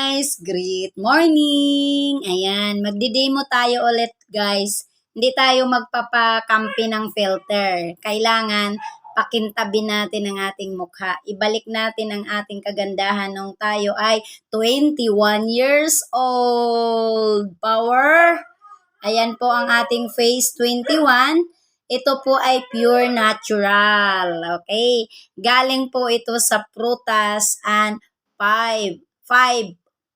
guys! Great morning! Ayan, magdi-demo tayo ulit guys. Hindi tayo magpapakampi ng filter. Kailangan pakintabi natin ang ating mukha. Ibalik natin ang ating kagandahan nung tayo ay 21 years old. Power! Ayan po ang ating face 21. Ito po ay pure natural. Okay? Galing po ito sa prutas and five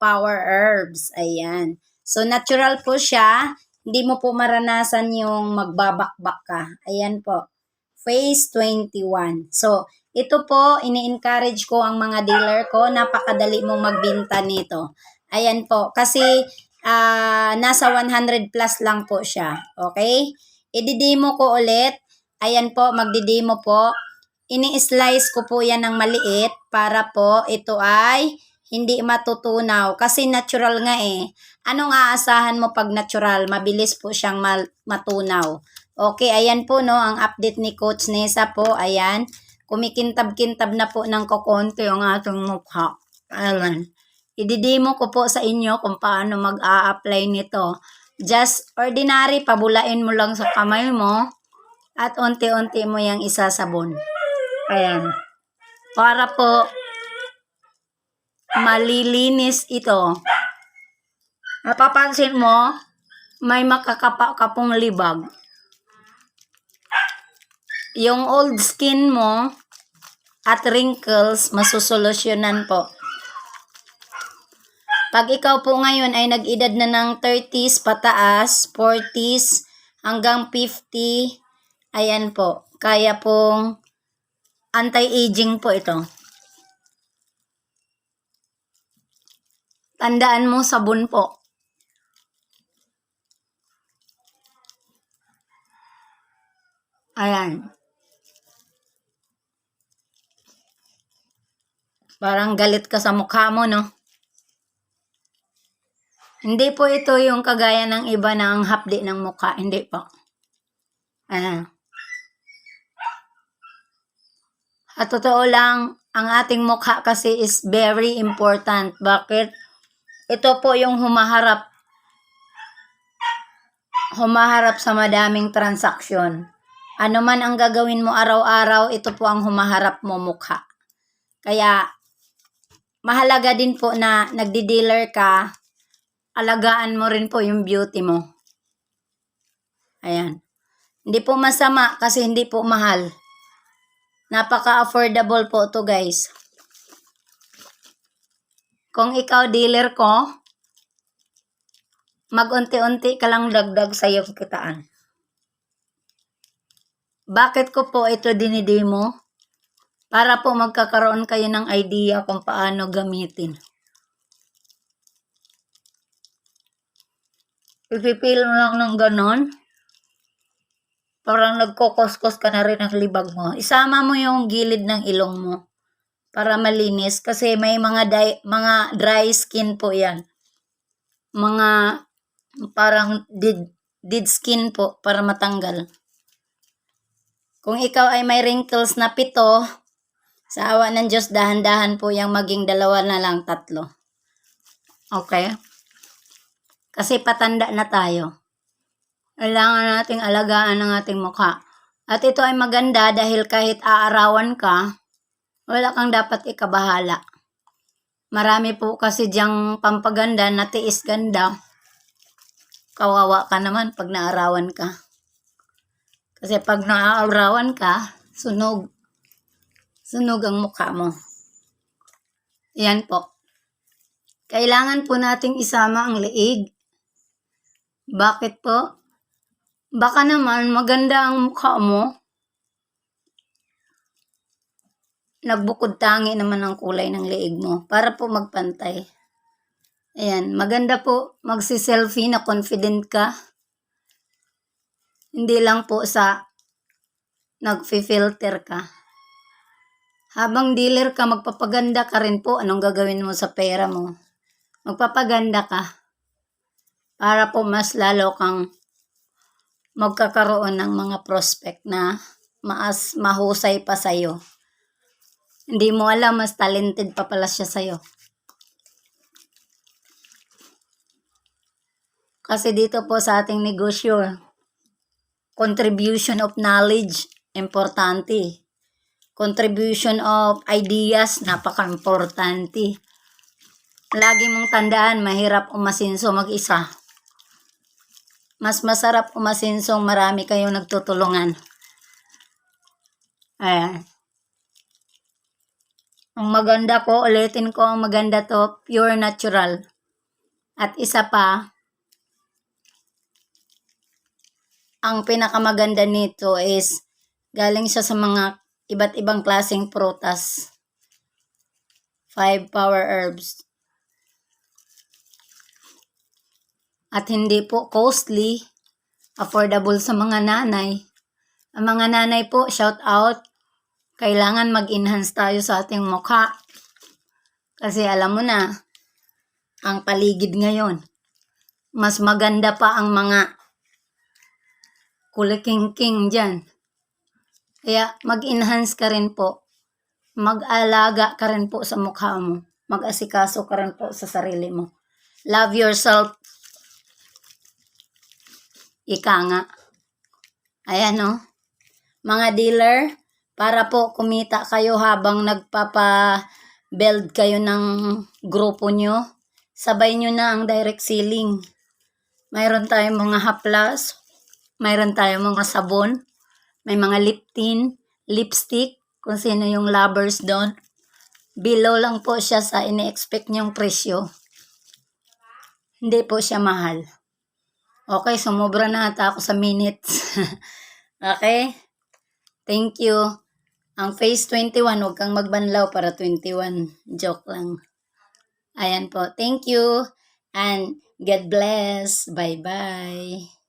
power herbs. Ayan. So, natural po siya. Hindi mo po maranasan yung magbabakbak ka. Ayan po. Phase 21. So, ito po, ini-encourage ko ang mga dealer ko. Napakadali mong magbenta nito. Ayan po. Kasi, nasa 100 plus lang po siya. Okay? I-demo ko ulit. Ayan po, magdi-demo po. Ini-slice ko po yan ng maliit para po ito ay hindi matutunaw. Kasi natural nga eh. Anong aasahan mo pag natural? Mabilis po siyang matunaw. Okay, ayan po no, ang update ni Coach Nessa po. Ayan, kumikintab-kintab na po ng kokonti ang ating mukha. Ayan. I-demo ko po sa inyo kung paano mag-a-apply nito. Just ordinary, pabulain mo lang sa kamay mo at unti-unti mo yung isasabon. Ayan. Para po malilinis ito. Napapansin mo, may makakapa ka pong libag. Yung old skin mo at wrinkles, masusolusyonan po. Pag ikaw po ngayon ay nag-edad na ng 30s pataas, 40s hanggang 50, ayan po, kaya pong anti-aging po ito. Tandaan mo, sabon po. Ayan. Parang galit ka sa mukha mo, no? Hindi po ito yung kagaya ng iba na ang hapdi ng mukha. Hindi po. Ayan. At totoo lang, ang ating mukha kasi is very important. Bakit? Ito po yung humaharap sa madaming transaksyon. Ano man ang gagawin mo araw-araw, ito po ang humaharap mo mukha. Kaya, mahalaga din po na nagdi-dealer ka, alagaan mo rin po yung beauty mo. Ayan. Hindi po masama kasi hindi po mahal. Napaka-affordable po to guys. Kung ikaw dealer ko, mag-unti-unti ka lang dagdag sa iyong kitaan. Bakit ko po ito dinidemo? Para po magkakaroon kayo ng idea kung paano gamitin. Ipipil mo lang ng ganon. Parang nagkokos-kos ka na rin ang libag mo. Isama mo yung gilid ng ilong mo para malinis kasi may mga dry skin po yan. Mga parang dead skin po para matanggal. Kung ikaw ay may wrinkles na 7, sa awa ng Diyos, dahan-dahan po yung maging 2 na lang, 3. Okay? Kasi patanda na tayo. Kailangan nating alagaan ang ating mukha. At ito ay maganda dahil kahit aarawan ka, wala kang dapat ikabahala. Marami po kasi diyang pampaganda na tiis ganda. Kawawa ka naman pag naarawan ka. Kasi pag naaarawan ka, sunog ang mukha mo. Yan po. Kailangan po nating isama ang leeg. Bakit po? Baka naman maganda ang mukha mo. Nagbukod tangi naman ang kulay ng leeg mo para po magpantay. Ayan, maganda po magsi-selfie na confident ka. Hindi lang po sa nag-filter ka. Habang dealer ka, magpapaganda ka rin po. Anong gagawin mo sa pera mo? Magpapaganda ka para po mas lalo kang magkakaroon ng mga prospect na mas mahusay pa sa'yo. Hindi mo alam, mas talented pa pala siya sa'yo. Kasi dito po sa ating negosyo, contribution of knowledge, importante. Contribution of ideas, napaka-importante. Lagi mong tandaan, mahirap umasinso mag-isa. Mas masarap umasinsong marami kayong nagtutulungan. Ayan. Ang maganda ko, ulitin ko, ang maganda to, pure natural. At isa pa, ang pinakamaganda nito is galing siya sa mga iba't ibang klaseng prutas. 5 power herbs. At hindi po costly, affordable sa mga nanay. Ang mga nanay po, shout out, kailangan mag-enhance tayo sa ating mukha. Kasi alam mo na, ang paligid ngayon, mas maganda pa ang mga kulikingking dyan. Kaya mag-enhance ka rin po. Mag-alaga ka rin po sa mukha mo. Mag-asikaso ka rin po sa sarili mo. Love yourself. Ika nga. Ayan o. Mga dealer, para po kumita kayo habang nagpapa-build kayo ng grupo nyo, sabay nyo na ang direct selling. Mayroon tayong mga haplas, mayroon tayong mga sabon, may mga lip tint, lipstick, kung sino yung lovers doon. Below lang po siya sa ini-expect nyong presyo. Hindi po siya mahal. Okay, sumobra na ata ako sa minutes. Okay? Thank you. Ang phase 21, huwag kang magbanlaw para 21. Joke lang. Ayan po. Thank you. And God bless. Bye-bye.